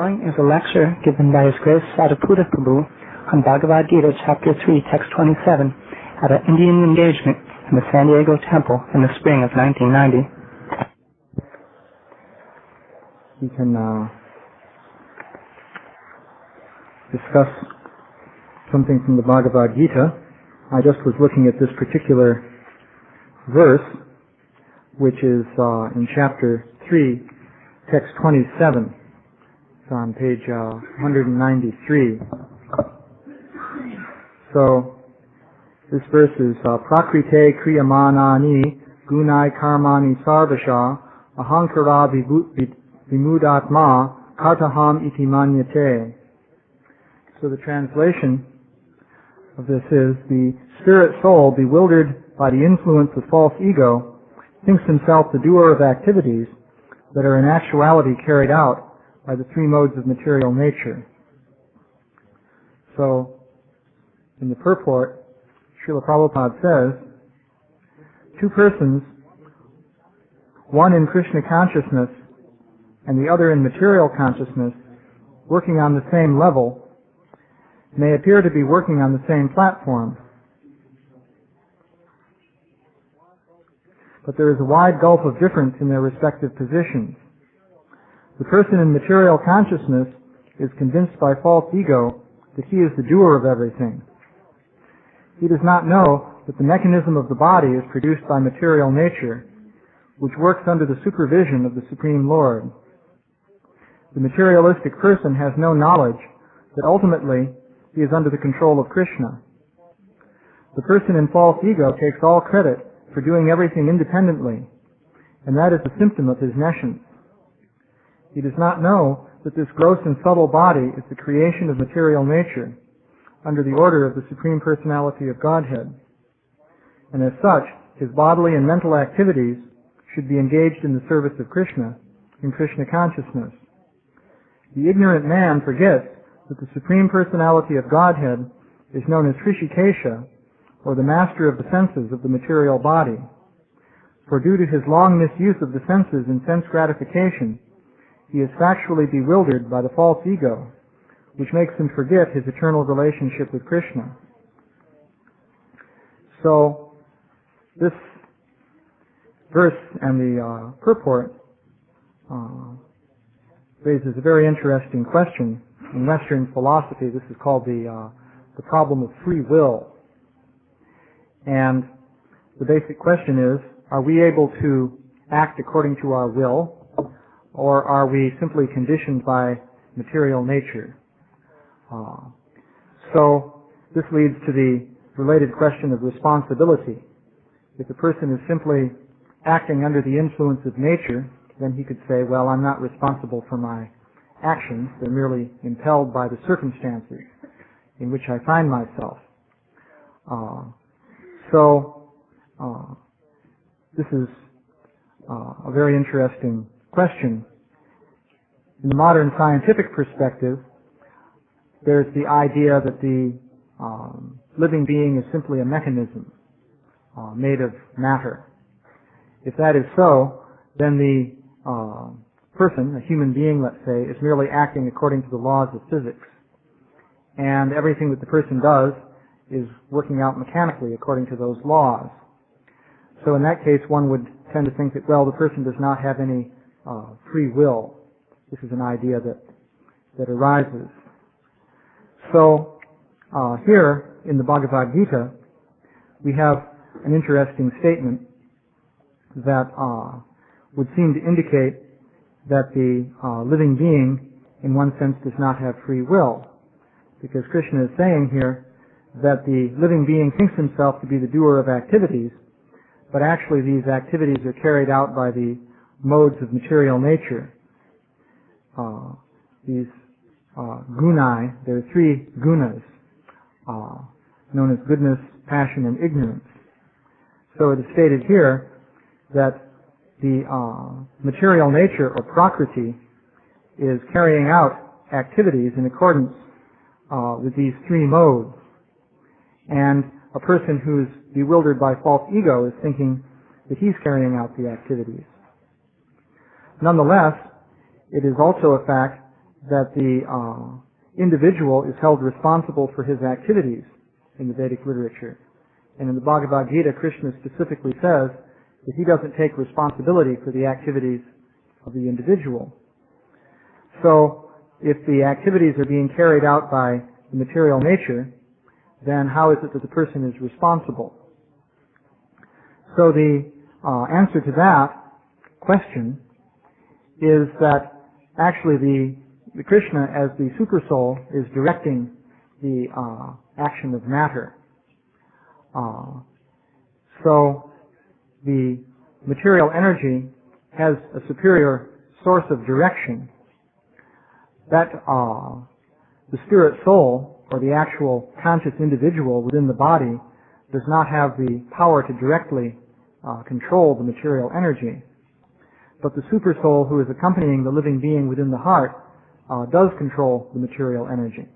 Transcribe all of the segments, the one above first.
following is a lecture given by His Grace Sadhguru Prabhu on Bhagavad Gita, Chapter 3, Text 27, at an Indian engagement in the San Diego Temple in the spring of 1990. We can discuss something from the Bhagavad Gita. I just was looking at this particular verse, which is in Chapter 3, Text 27. It's on page 193. So, this verse is Prakrite kriyamanani gunai karmani sarvasha ahankara vimudatma kartaham iti manyate. So the translation of this is, the spirit soul, bewildered by the influence of false ego, thinks himself the doer of activities that are in actuality carried out by the three modes of material nature. So, in the purport, Srila Prabhupada says, two persons, one in Krishna consciousness and the other in material consciousness, working on the same level, may appear to be working on the same platform. But there is a wide gulf of difference in their respective positions. The person in material consciousness is convinced by false ego that he is the doer of everything. He does not know that the mechanism of the body is produced by material nature, which works under the supervision of the Supreme Lord. The materialistic person has no knowledge that ultimately he is under the control of Krishna. The person in false ego takes all credit for doing everything independently, and that is a symptom of his nescience. He does not know that this gross and subtle body is the creation of material nature under the order of the Supreme Personality of Godhead. And as such, his bodily and mental activities should be engaged in the service of Krishna, in Krishna consciousness. The ignorant man forgets that the Supreme Personality of Godhead is known as Hrishikesha, or the master of the senses of the material body. For due to his long misuse of the senses in sense gratification, he is factually bewildered by the false ego, which makes him forget his eternal relationship with Krishna. So, this verse and the purport raises a very interesting question. In Western philosophy, this is called the problem of free will. And the basic question is, are we able to act according to our will, or are we simply conditioned by material nature? So this leads to the related question of responsibility. If the person is simply acting under the influence of nature, then he could say, well, I'm not responsible for my actions. They're merely impelled by the circumstances in which I find myself. This is a very interesting question. In the modern scientific perspective, there's the idea that the living being is simply a mechanism made of matter. If that is so, then the person, a human being, let's say, is merely acting according to the laws of physics. And everything that the person does is working out mechanically according to those laws. So in that case, one would tend to think that, well, the person does not have any free will. This is an idea that arises. So here in the Bhagavad Gita, we have an interesting statement that would seem to indicate that the living being, in one sense, does not have free will. Because Krishna is saying here that the living being thinks himself to be the doer of activities, but actually these activities are carried out by the modes of material nature. These gunai, there are three gunas, known as goodness, passion, and ignorance. So it is stated here that the material nature, or prakriti, is carrying out activities in accordance with these three modes. And a person who's bewildered by false ego is thinking that he's carrying out the activities. Nonetheless, it is also a fact that the individual is held responsible for his activities in the Vedic literature. And in the Bhagavad Gita, Krishna specifically says that he doesn't take responsibility for the activities of the individual. So, if the activities are being carried out by the material nature, then how is it that the person is responsible? So the answer to that question is that actually the Krishna as the Supersoul is directing the action of matter. So the material energy has a superior source of direction that the spirit soul, or the actual conscious individual within the body, does not have the power to directly control the material energy. But the super soul who is accompanying the living being within the heart does control the material energy.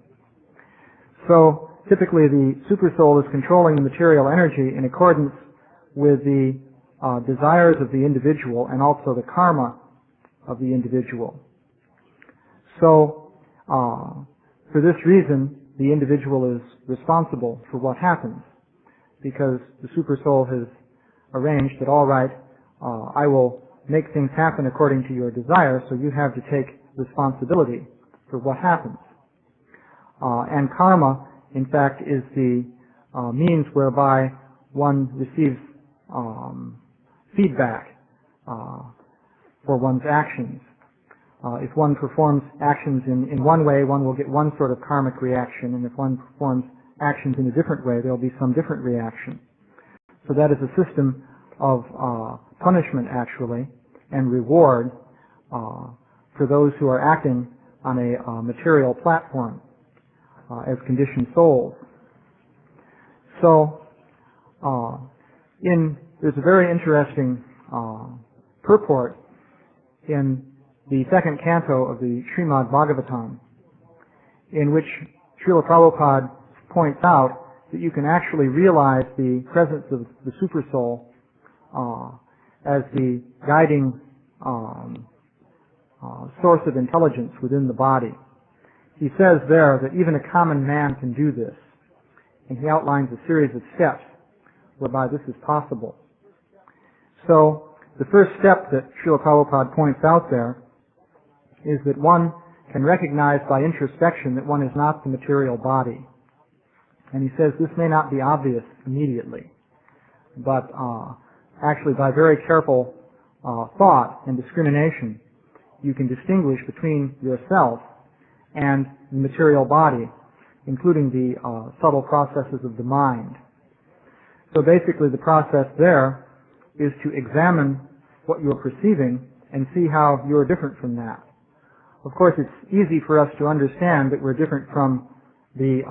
So typically the super soul is controlling the material energy in accordance with the desires of the individual and also the karma of the individual. So for this reason, the individual is responsible for what happens, because the super soul has arranged that, all right, I will make things happen according to your desire, so you have to take responsibility for what happens. And karma, in fact, is the means whereby one receives feedback for one's actions. If one performs actions in one way, one will get one sort of karmic reaction, and if one performs actions in a different way, there will be some different reaction. So that is a system of punishment, actually, and reward for those who are acting on a material platform as conditioned souls. So there's a very interesting purport in the second canto of the Srimad Bhagavatam, in which Srila Prabhupada points out that you can actually realize the presence of the super soul as the guiding source of intelligence within the body. He says there that even a common man can do this, and he outlines a series of steps whereby this is possible. So the first step that Srila Prabhupada points out there is that one can recognize by introspection that one is not the material body. And he says this may not be obvious immediately, but actually by very careful thought and discrimination, you can distinguish between yourself and the material body, including the subtle processes of the mind. So basically the process there is to examine what you're perceiving and see how you're different from that. Of course, it's easy for us to understand that we're different from the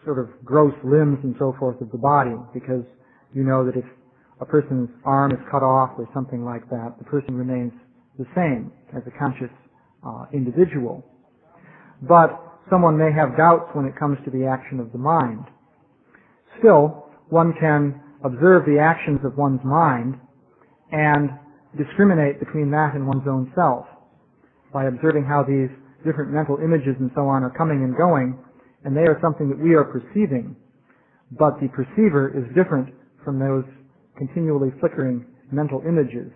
sort of gross limbs and so forth of the body, because you know that if a person's arm is cut off or something like that, the person remains the same as a conscious individual. But someone may have doubts when it comes to the action of the mind. Still, one can observe the actions of one's mind and discriminate between that and one's own self by observing how these different mental images and so on are coming and going, and they are something that we are perceiving, but the perceiver is different from those continually flickering mental images.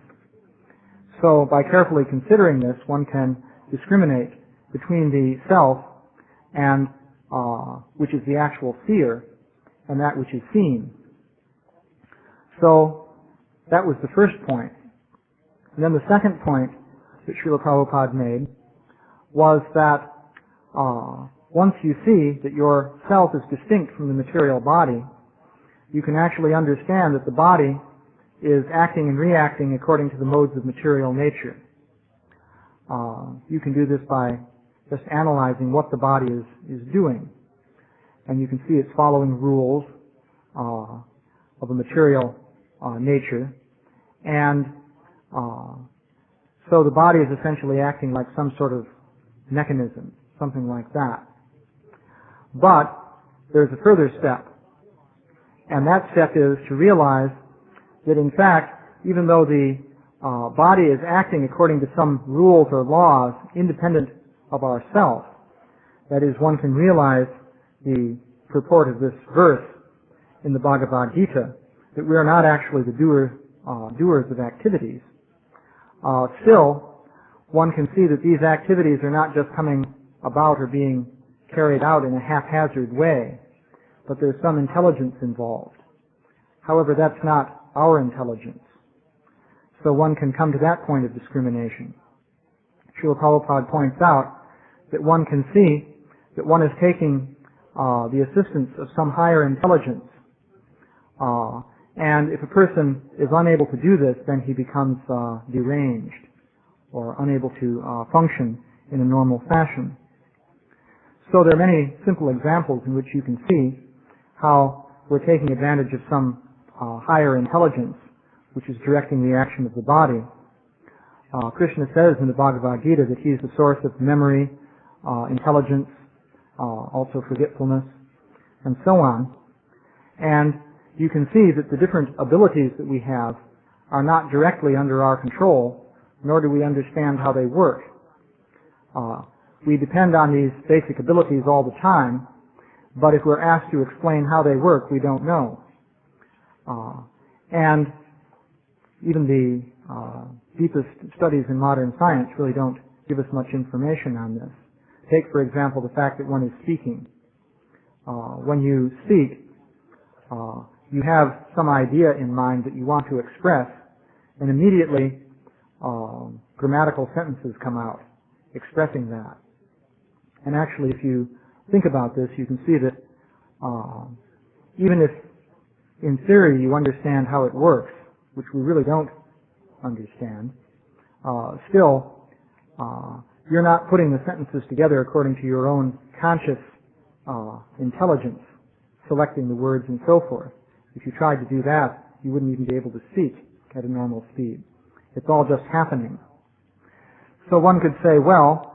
So by carefully considering this, one can discriminate between the self and which is the actual seer, and that which is seen. So that was the first point. And then the second point that Srila Prabhupada made was that once you see that your self is distinct from the material body, you can actually understand that the body is acting and reacting according to the modes of material nature. You can do this by just analyzing what the body is doing. And you can see it's following rules of a material nature. And so the body is essentially acting like some sort of mechanism, something like that. But there's a further step. And that step is to realize that in fact, even though the body is acting according to some rules or laws independent of ourself. That is, one can realize the purport of this verse in the Bhagavad Gita, that we are not actually the doers of activities. Still, one can see that these activities are not just coming about or being carried out in a haphazard way, but there's some intelligence involved. However, that's not our intelligence. So one can come to that point of discrimination. Srila Prabhupada points out that one can see that one is taking the assistance of some higher intelligence. And if a person is unable to do this, then he becomes deranged or unable to function in a normal fashion. So there are many simple examples in which you can see how we're taking advantage of some higher intelligence which is directing the action of the body. Krishna says in the Bhagavad Gita that he is the source of memory, intelligence, also forgetfulness, and so on. And you can see that the different abilities that we have are not directly under our control, nor do we understand how they work. We depend on these basic abilities all the time, but if we're asked to explain how they work, we don't know. And even the deepest studies in modern science really don't give us much information on this. Take, for example, the fact that one is speaking. When you speak, you have some idea in mind that you want to express, and immediately grammatical sentences come out expressing that. And actually, if you think about this, you can see that even if in theory you understand how it works, which we really don't understand, still you're not putting the sentences together according to your own conscious intelligence, selecting the words and so forth. If you tried to do that, you wouldn't even be able to speak at a normal speed. It's all just happening. So one could say, well,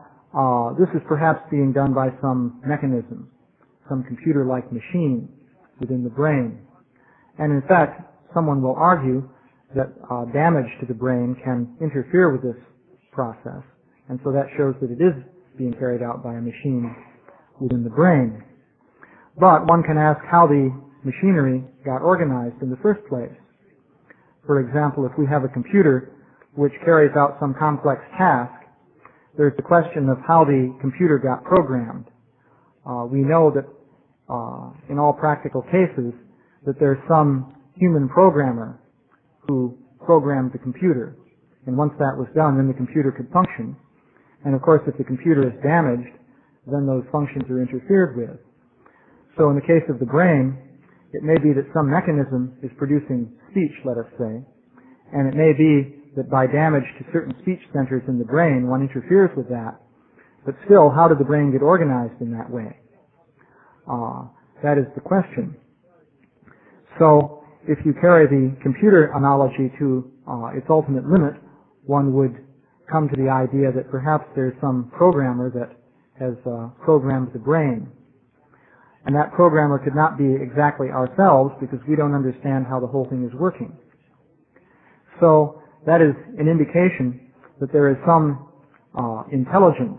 this is perhaps being done by some mechanism, some computer-like machine within the brain. And in fact, someone will argue that damage to the brain can interfere with this process, and so that shows that it is being carried out by a machine within the brain. But one can ask how the machinery got organized in the first place. For example, if we have a computer which carries out some complex task, there's the question of how the computer got programmed. We know that in all practical cases that there's some human programmer who programmed the computer. And once that was done, then the computer could function. And of course, if the computer is damaged, then those functions are interfered with. So in the case of the brain, it may be that some mechanism is producing speech, let us say, and it may be that by damage to certain speech centers in the brain, one interferes with that. But still, how did the brain get organized in that way? That is the question. So, if you carry the computer analogy to its ultimate limit, one would come to the idea that perhaps there's some programmer that has programmed the brain. And that programmer could not be exactly ourselves because we don't understand how the whole thing is working. So, that is an indication that there is some intelligence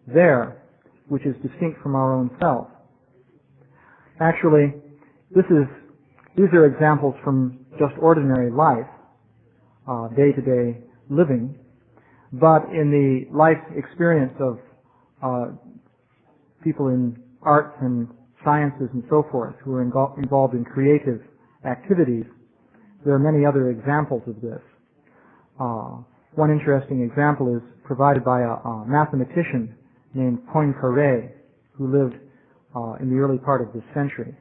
there which is distinct from our own self. Actually, these are examples from just ordinary life, day-to-day living, but in the life experience of people in arts and sciences and so forth who are involved in creative activities, there are many other examples of this. One interesting example is provided by a mathematician named Poincaré, who lived in the early part of this century.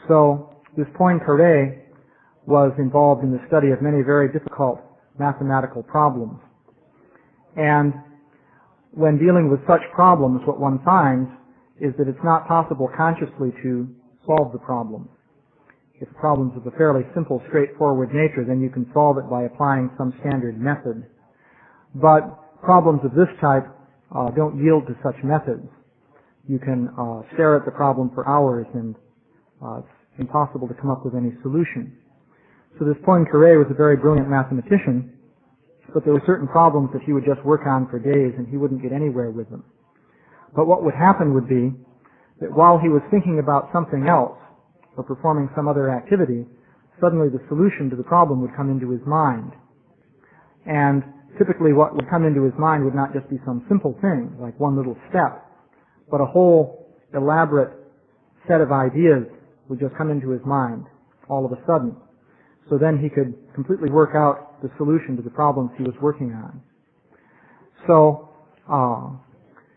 So this Poincaré was involved in the study of many very difficult mathematical problems. And when dealing with such problems, what one finds is that it's not possible consciously to solve the problem. If the problem's of a fairly simple, straightforward nature, then you can solve it by applying some standard method. But problems of this type don't yield to such methods. You can stare at the problem for hours and it's impossible to come up with any solution. So this Poincaré was a very brilliant mathematician, but there were certain problems that he would just work on for days and he wouldn't get anywhere with them. But what would happen would be that while he was thinking about something else or performing some other activity, suddenly the solution to the problem would come into his mind. And typically what would come into his mind would not just be some simple thing, like one little step, but a whole elaborate set of ideas would just come into his mind all of a sudden. So then he could completely work out the solution to the problems he was working on. So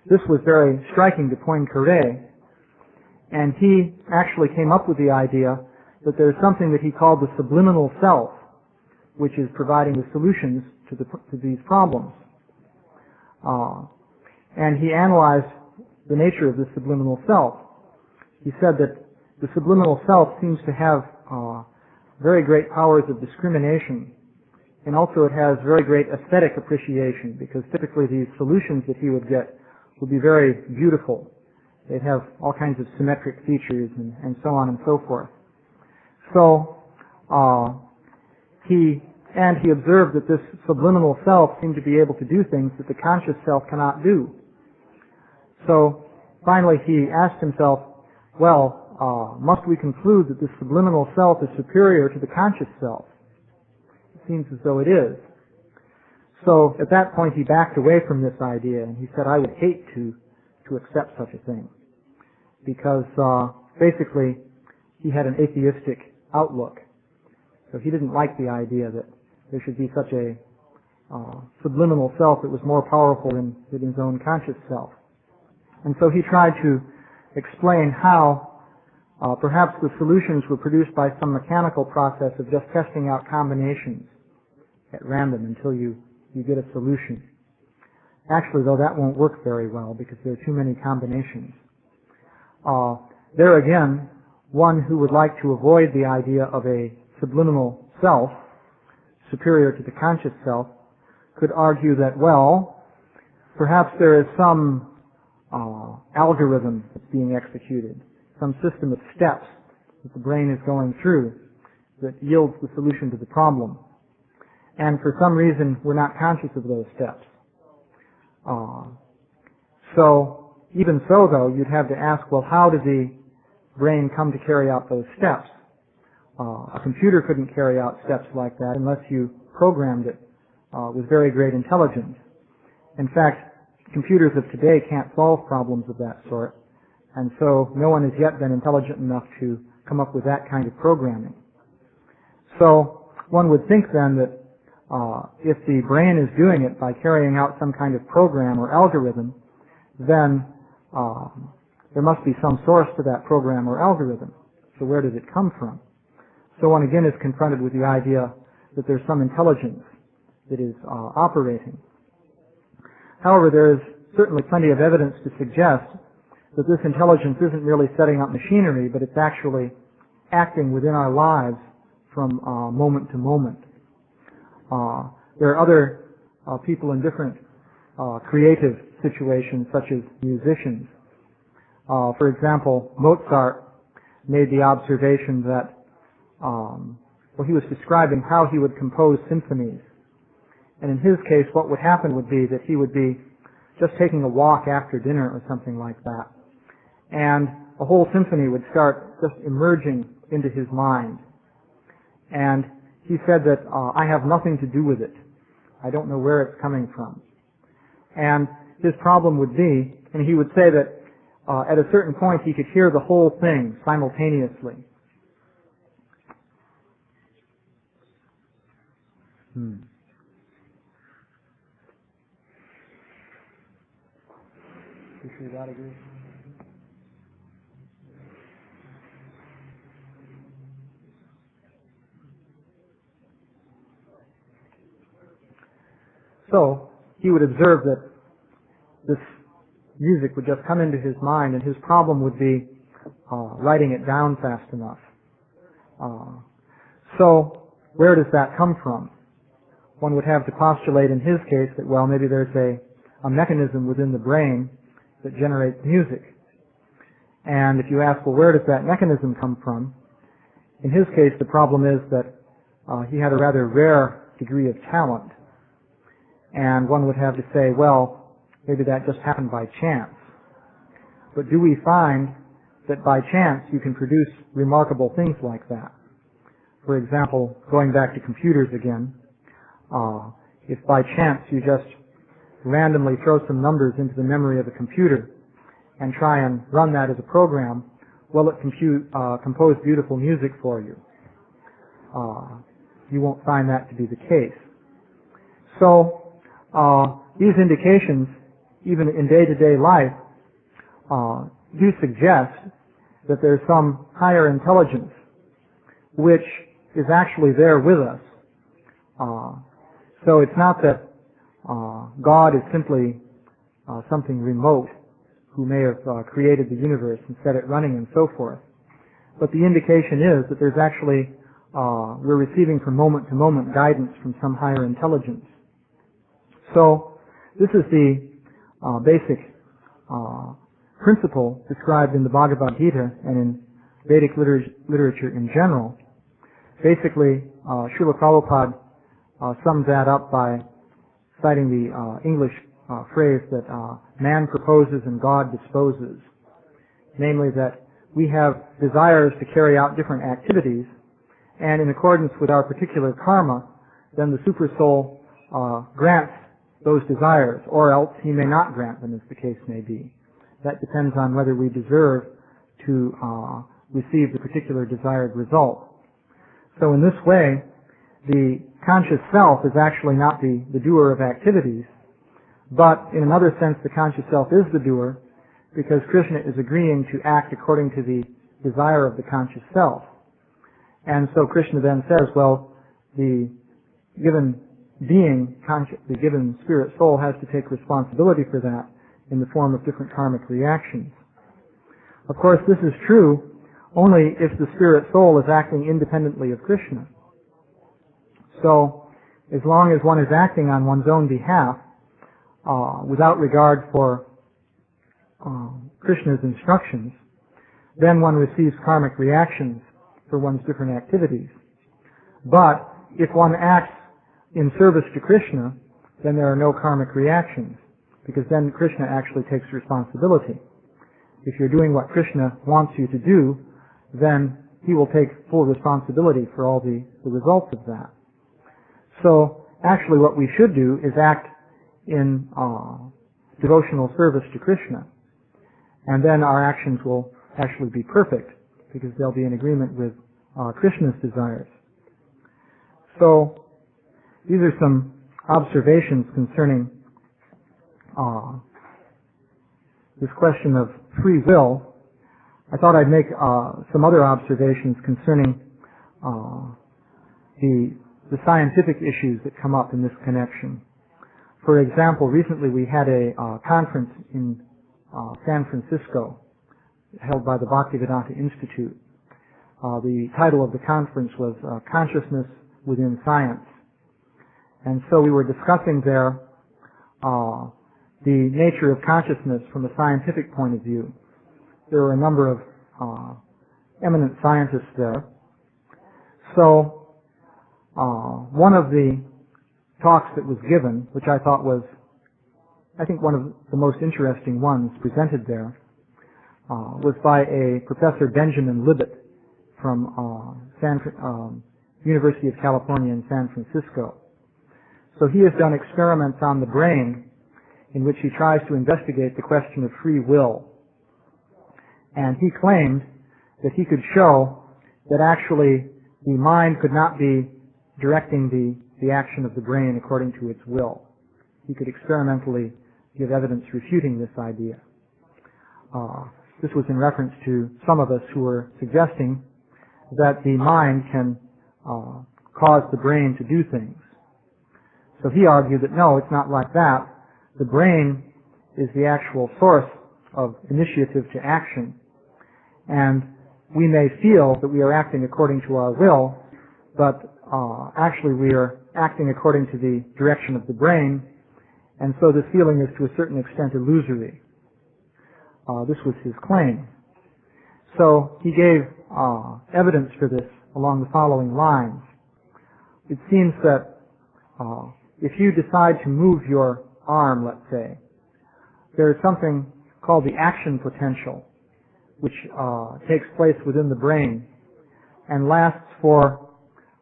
this was very striking to Poincaré, and he actually came up with the idea that there's something that he called the subliminal self, which is providing the solutions to these problems. And he analyzed the nature of the subliminal self. He said that the subliminal self seems to have very great powers of discrimination, and also it has very great aesthetic appreciation, because typically these solutions that he would get would be very beautiful. They'd have all kinds of symmetric features and so on and so forth. So he observed that this subliminal self seemed to be able to do things that the conscious self cannot do. So finally he asked himself, well, must we conclude that the subliminal self is superior to the conscious self? It seems as though it is. So at that point he backed away from this idea and he said, I would hate to accept such a thing, because basically he had an atheistic outlook. So he didn't like the idea that there should be such a subliminal self that was more powerful than his own conscious self. And so he tried to explain how perhaps the solutions were produced by some mechanical process of just testing out combinations at random until you get a solution. Actually, though, that won't work very well because there are too many combinations. There again, one who would like to avoid the idea of a subliminal self superior to the conscious self could argue that, well, perhaps there is some algorithm that's being executed, some system of steps that the brain is going through that yields the solution to the problem. And for some reason, we're not conscious of those steps. So even so, though, you'd have to ask, well, how did the brain come to carry out those steps? A computer couldn't carry out steps like that unless you programmed it with very great intelligence. In fact, computers of today can't solve problems of that sort, and so no one has yet been intelligent enough to come up with that kind of programming. So one would think then that if the brain is doing it by carrying out some kind of program or algorithm, then there must be some source to that program or algorithm. So where does it come from? So one again is confronted with the idea that there's some intelligence that is operating. However, there is certainly plenty of evidence to suggest that this intelligence isn't merely setting up machinery, but it's actually acting within our lives from moment to moment. There are other people in different creative situations, such as musicians. For example, Mozart made the observation that he was describing how he would compose symphonies. And in his case, what would happen would be that he would be just taking a walk after dinner or something like that. And a whole symphony would start just emerging into his mind. And he said that, I have nothing to do with it. I don't know where it's coming from. And his problem would be, and he would say that at a certain point he could hear the whole thing simultaneously. You sure that agrees? So he would observe that this music would just come into his mind, and his problem would be writing it down fast enough. So where does that come from? One would have to postulate in his case that, well, maybe there's a mechanism within the brain that generates music. And if you ask, well, where does that mechanism come from? In his case, the problem is that he had a rather rare degree of talent. And one would have to say, well, maybe that just happened by chance. But do we find that by chance you can produce remarkable things like that? For example, going back to computers again, if by chance you just randomly throw some numbers into the memory of a computer and try and run that as a program, will it compose beautiful music for you? You won't find that to be the case. So these indications, even in day-to-day life, do suggest that there's some higher intelligence which is actually there with us. So it's not that God is simply something remote who may have created the universe and set it running and so forth. But the indication is that there's actually, we're receiving from moment to moment guidance from some higher intelligence. So this is the basic principle described in the Bhagavad Gita and in Vedic literature in general. Basically, Srila Prabhupada sums that up by citing the English phrase that man proposes and God disposes. Namely that we have desires to carry out different activities, and in accordance with our particular karma, then the Supersoul grants those desires, or else he may not grant them, as the case may be. That depends on whether we deserve to receive the particular desired result. So in this way, the conscious self is actually not the doer of activities, but in another sense the conscious self is the doer, because Krishna is agreeing to act according to the desire of the conscious self. And so Krishna then says, well, the given being, the given spirit soul has to take responsibility for that in the form of different karmic reactions. Of course, this is true only if the spirit soul is acting independently of Krishna. So, as long as one is acting on one's own behalf, without regard for Krishna's instructions, then one receives karmic reactions for one's different activities. But if one acts in service to Krishna, then there are no karmic reactions, because then Krishna actually takes responsibility. If you're doing what Krishna wants you to do, then he will take full responsibility for all the results of that. So, actually what we should do is act in devotional service to Krishna. And then our actions will actually be perfect, because they'll be in agreement with Krishna's desires. So, these are some observations concerning this question of free will. I thought I'd make some other observations concerning the scientific issues that come up in this connection. For example, recently we had a conference in San Francisco held by the Bhaktivedanta Institute. The title of the conference was Consciousness Within Science. And so we were discussing there the nature of consciousness from a scientific point of view. There were a number of eminent scientists there. So one of the talks that was given, which I thought was, I think, one of the most interesting ones presented there, was by a Professor Benjamin Libet from University of California in San Francisco. So he has done experiments on the brain in which he tries to investigate the question of free will. And he claimed that he could show that actually the mind could not be directing the action of the brain according to its will. He could experimentally give evidence refuting this idea. This was in reference to some of us who were suggesting that the mind can cause the brain to do things. So he argued that no, it's not like that. The brain is the actual source of initiative to action, and we may feel that we are acting according to our will, but actually we are acting according to the direction of the brain, and so this feeling is to a certain extent illusory. This was his claim. So he gave evidence for this along the following lines. It seems that if you decide to move your arm, let's say, there is something called the action potential, which takes place within the brain and lasts for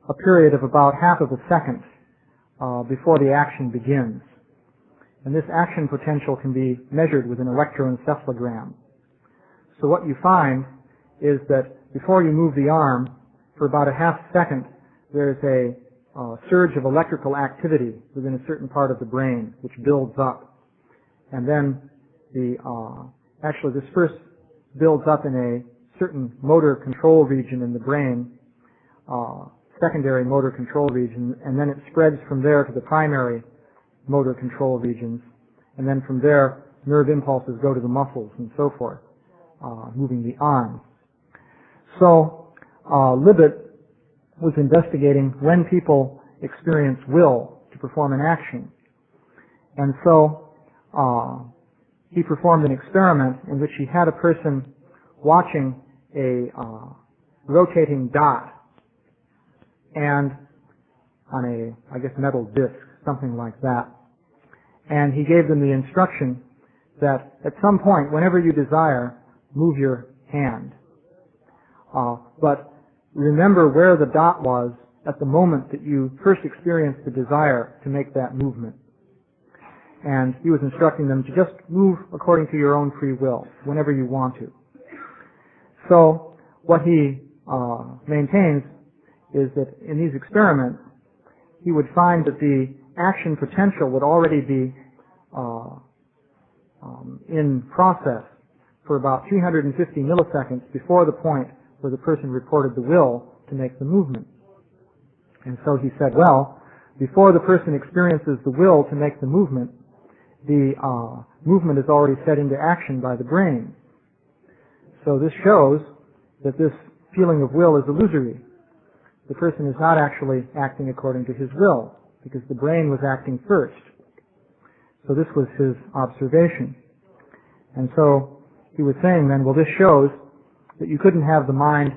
a period of about half of a second before the action begins. And this action potential can be measured with an electroencephalogram. So what you find is that before you move the arm, for about a half second, there's a surge of electrical activity within a certain part of the brain, which builds up. And then actually this first builds up in a certain motor control region in the brain, secondary motor control region, and then it spreads from there to the primary motor control regions, and then from there nerve impulses go to the muscles and so forth, moving the arm. So Libet was investigating when people experience will to perform an action. And so he performed an experiment in which he had a person watching a rotating dot and on a, I guess, metal disc, something like that. And he gave them the instruction that at some point, whenever you desire, move your hand. But remember where the dot was at the moment that you first experienced the desire to make that movement. And he was instructing them to just move according to your own free will, whenever you want to. So what he maintains is that in these experiments, he would find that the action potential would already be in process for about 350 milliseconds before the point where the person reported the will to make the movement. And so he said, well, before the person experiences the will to make the movement is already set into action by the brain. So this shows that this feeling of will is illusory. The person is not actually acting according to his will, because the brain was acting first. So this was his observation. And so he was saying then, well, this shows that you couldn't have the mind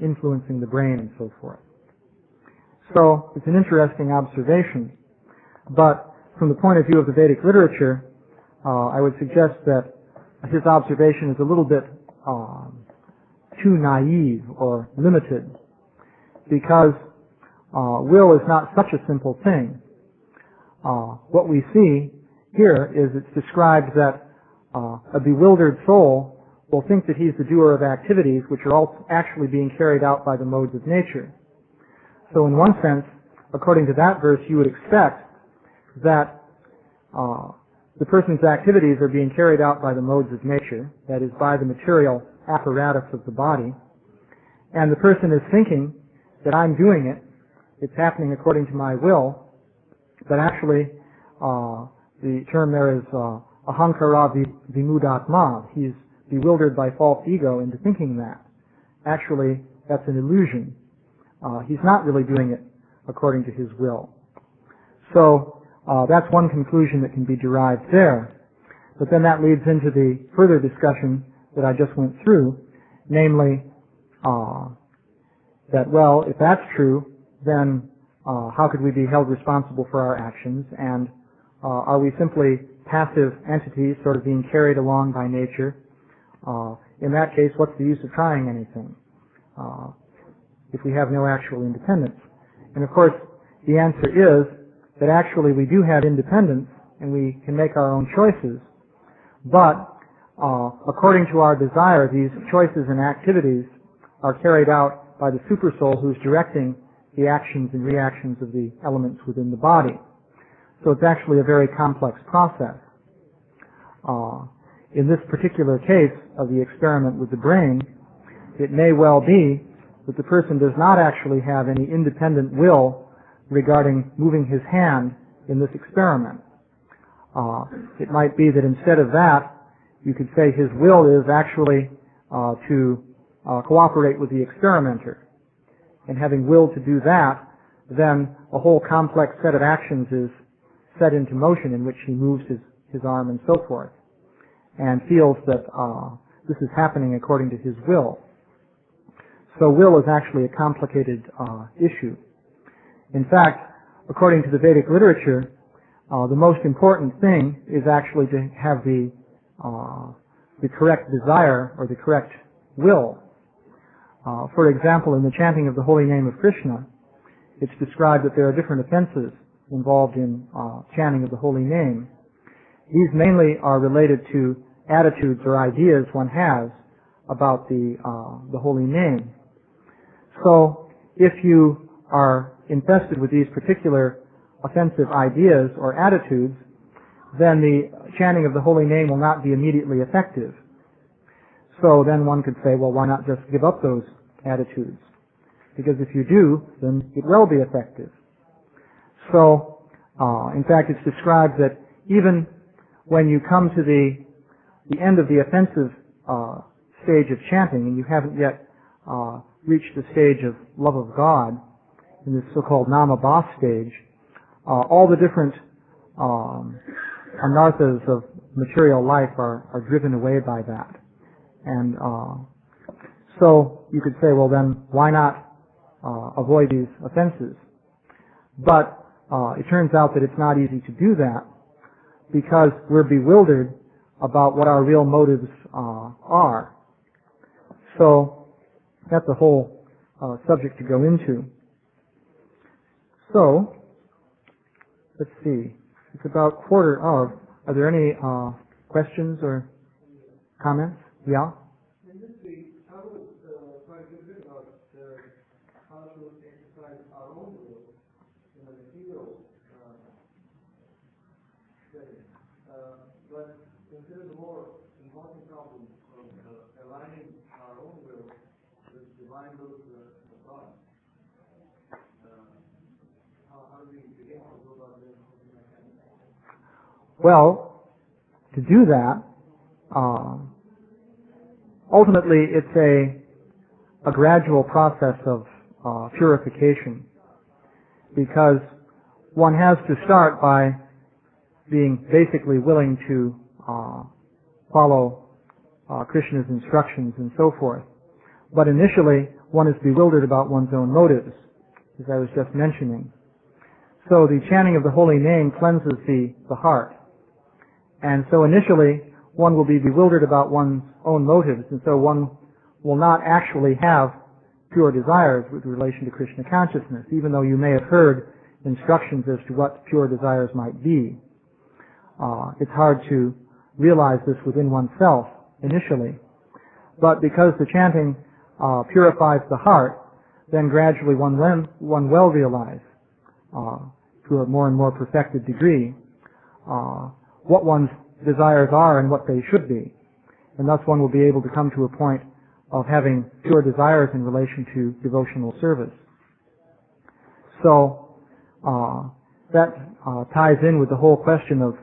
influencing the brain and so forth. So it's an interesting observation. But from the point of view of the Vedic literature, I would suggest that his observation is a little bit too naive or limited, because will is not such a simple thing. What we see here is it's described that a bewildered soul will think that he's the doer of activities which are all actually being carried out by the modes of nature. So in one sense, according to that verse, you would expect that the person's activities are being carried out by the modes of nature, that is, by the material apparatus of the body, and the person is thinking that I'm doing it, it's happening according to my will, but actually the term there is ahankara vimudatma. He's bewildered by false ego into thinking that. Actually, that's an illusion. He's not really doing it according to his will. So that's one conclusion that can be derived there. But then that leads into the further discussion that I just went through, namely that, well, if that's true, then how could we be held responsible for our actions? And are we simply passive entities sort of being carried along by nature? In that case, what's the use of trying anything if we have no actual independence? And of course, the answer is that actually we do have independence and we can make our own choices. But according to our desire, these choices and activities are carried out by the supersoul who's directing the actions and reactions of the elements within the body. So it's actually a very complex process. In this particular case of the experiment with the brain, it may well be that the person does not actually have any independent will regarding moving his hand in this experiment. It might be that instead of that, you could say his will is actually to cooperate with the experimenter. And having will to do that, then a whole complex set of actions is set into motion in which he moves his arm and so forth, and feels that this is happening according to his will. So will is actually a complicated issue. In fact, according to the Vedic literature, the most important thing is actually to have the correct desire or the correct will. For example, in the chanting of the holy name of Krishna, it's described that there are different offenses involved in chanting of the holy name. These mainly are related to attitudes or ideas one has about the holy name. So, if you are infested with these particular offensive ideas or attitudes, then the chanting of the holy name will not be immediately effective. So then one could say, well, why not just give up those attitudes? Because if you do, then it will be effective. So, in fact, it's described that even when you come to the end of the offensive stage of chanting, and you haven't yet reached the stage of love of God, in this so-called nama-bas stage, all the different anarthas of material life are driven away by that. And so you could say, well then, why not avoid these offenses? But it turns out that it's not easy to do that because we're bewildered about what our real motives are. So that's a whole subject to go into. So, let's see. It's about quarter of. Are there any questions or comments? Yeah? In this week, I would try to get rid of how to exercise our own will in an ego setting. But consider the more important problem of aligning our own will with divine will of God. How do we begin to go about doing something like that? Well, to do that, ultimately it's a gradual process of purification, because one has to start by being basically willing to follow Krishna's instructions and so forth. But initially, one is bewildered about one's own motives, as I was just mentioning. So the chanting of the holy name cleanses the heart. And so initially, one will be bewildered about one's own motives, and so one will not actually have pure desires with relation to Krishna consciousness, even though you may have heard instructions as to what pure desires might be. It's hard to realize this within oneself initially. But because the chanting purifies the heart, then gradually one will realize, to a more and more perfected degree, what one's desires are and what they should be. And thus one will be able to come to a point of having pure desires in relation to devotional service. So that ties in with the whole question of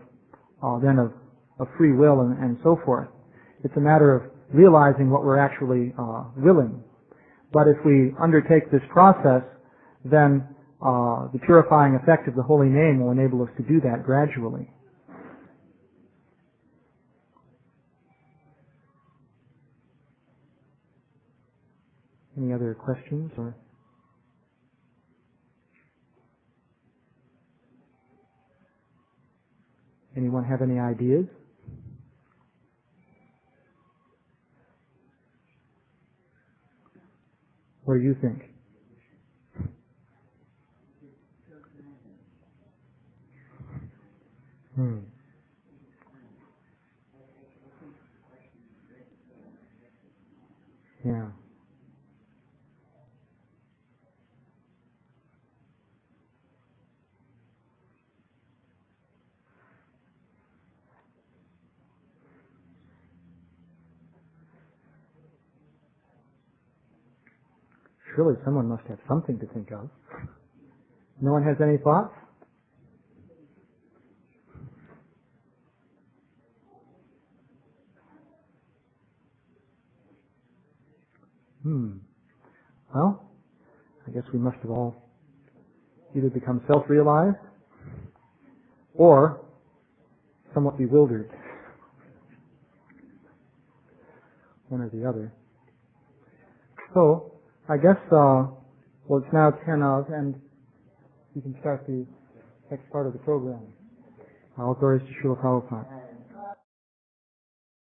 free will and so forth. It's a matter of realizing what we're actually willing. But if we undertake this process, then the purifying effect of the holy name will enable us to do that gradually. Any other questions or? Anyone have any ideas? What do you think? Yeah. Surely someone must have something to think of. No one has any thoughts? Well, I guess we must have all either become self-realized or somewhat bewildered. One or the other. So, I guess, well, it's now 10 of, and you can start the next part of the program. All glories to Srila Prabhupada.